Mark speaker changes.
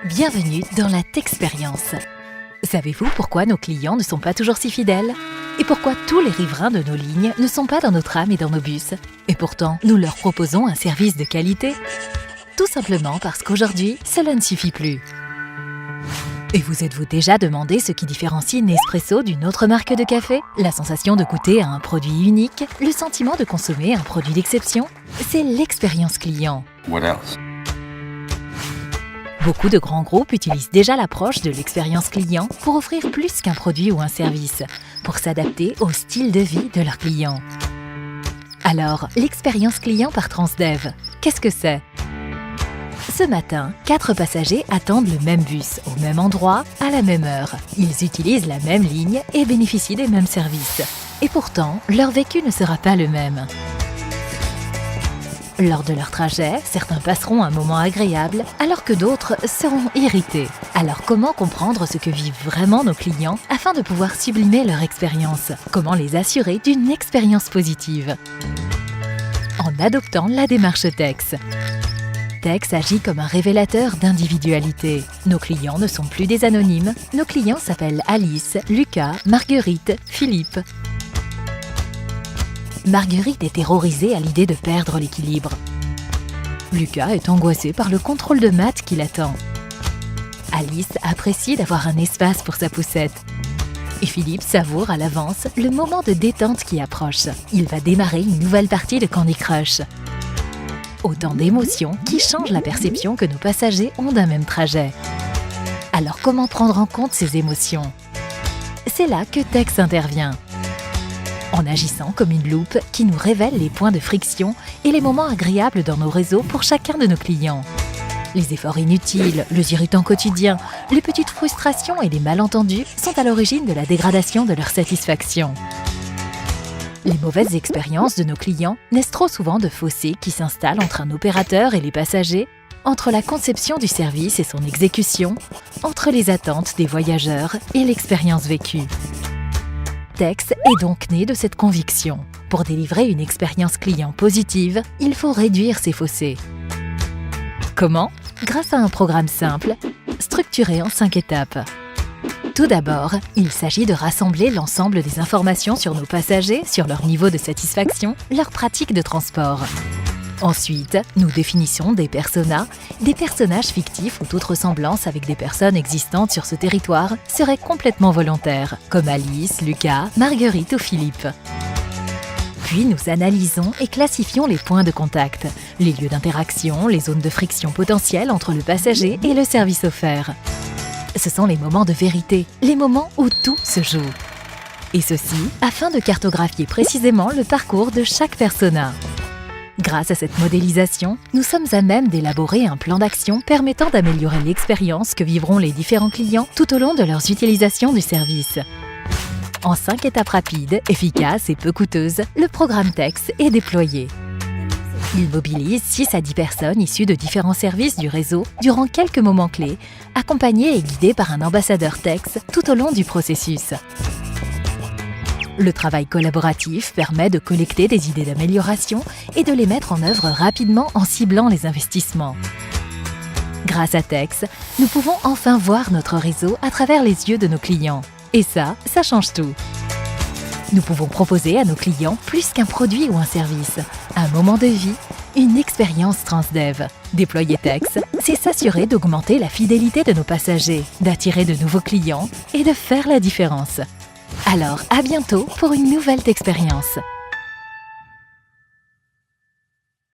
Speaker 1: Bienvenue dans la Texpérience. Savez-vous pourquoi nos clients ne sont pas toujours si fidèles? Et pourquoi tous les riverains de nos lignes ne sont pas dans nos trams et dans nos bus? Et pourtant, nous leur proposons un service de qualité? Tout simplement parce qu'aujourd'hui, cela ne suffit plus. Et vous êtes-vous déjà demandé ce qui différencie Nespresso d'une autre marque de café? La sensation de goûter à un produit unique, le sentiment de consommer un produit d'exception? C'est l'expérience client.
Speaker 2: What else?
Speaker 1: Beaucoup de grands groupes utilisent déjà l'approche de l'expérience client pour offrir plus qu'un produit ou un service, pour s'adapter au style de vie de leurs clients. Alors, l'expérience client par Transdev, qu'est-ce que c'est? Ce matin, 4 passagers attendent le même bus, au même endroit, à la même heure. Ils utilisent la même ligne et bénéficient des mêmes services. Et pourtant, leur vécu ne sera pas le même. Lors de leur trajet, certains passeront un moment agréable, alors que d'autres seront irrités. Alors comment comprendre ce que vivent vraiment nos clients afin de pouvoir sublimer leur expérience? Comment les assurer d'une expérience positive? En adoptant la démarche Tex. Tex agit comme un révélateur d'individualité. Nos clients ne sont plus des anonymes, nos clients s'appellent Alice, Lucas, Marguerite, Philippe. Marguerite est terrorisée à l'idée de perdre l'équilibre. Lucas est angoissé par le contrôle de maths qui l'attend. Alice apprécie d'avoir un espace pour sa poussette. Et Philippe savoure à l'avance le moment de détente qui approche. Il va démarrer une nouvelle partie de Candy Crush. Autant d'émotions qui changent la perception que nos passagers ont d'un même trajet. Alors comment prendre en compte ces émotions? C'est là que Tex intervient. En agissant comme une loupe qui nous révèle les points de friction et les moments agréables dans nos réseaux pour chacun de nos clients. Les efforts inutiles, les irritants quotidiens, les petites frustrations et les malentendus sont à l'origine de la dégradation de leur satisfaction. Les mauvaises expériences de nos clients naissent trop souvent de fossés qui s'installent entre un opérateur et les passagers, entre la conception du service et son exécution, entre les attentes des voyageurs et l'expérience vécue. Tex est donc né de cette conviction. Pour délivrer une expérience client positive, il faut réduire ces fossés. Comment? Grâce à un programme simple, structuré en 5 étapes. Tout d'abord, il s'agit de rassembler l'ensemble des informations sur nos passagers, sur leur niveau de satisfaction, leurs pratiques de transport. Ensuite, nous définissons des personas, des personnages fictifs où toute ressemblance avec des personnes existantes sur ce territoire serait complètement volontaire, comme Alice, Lucas, Marguerite ou Philippe. Puis nous analysons et classifions les points de contact, les lieux d'interaction, les zones de friction potentielles entre le passager et le service offert. Ce sont les moments de vérité, les moments où tout se joue. Et ceci afin de cartographier précisément le parcours de chaque persona. Grâce à cette modélisation, nous sommes à même d'élaborer un plan d'action permettant d'améliorer l'expérience que vivront les différents clients tout au long de leurs utilisations du service. En 5 étapes rapides, efficaces et peu coûteuses, le programme Tex est déployé. Il mobilise 6 à 10 personnes issues de différents services du réseau durant quelques moments clés, accompagnés et guidés par un ambassadeur Tex tout au long du processus. Le travail collaboratif permet de collecter des idées d'amélioration et de les mettre en œuvre rapidement en ciblant les investissements. Grâce à Tex, nous pouvons enfin voir notre réseau à travers les yeux de nos clients. Et ça change tout. Nous pouvons proposer à nos clients plus qu'un produit ou un service, un moment de vie, une expérience Transdev. Déployer Tex, c'est s'assurer d'augmenter la fidélité de nos passagers, d'attirer de nouveaux clients et de faire la différence. Alors, à bientôt pour une nouvelle expérience.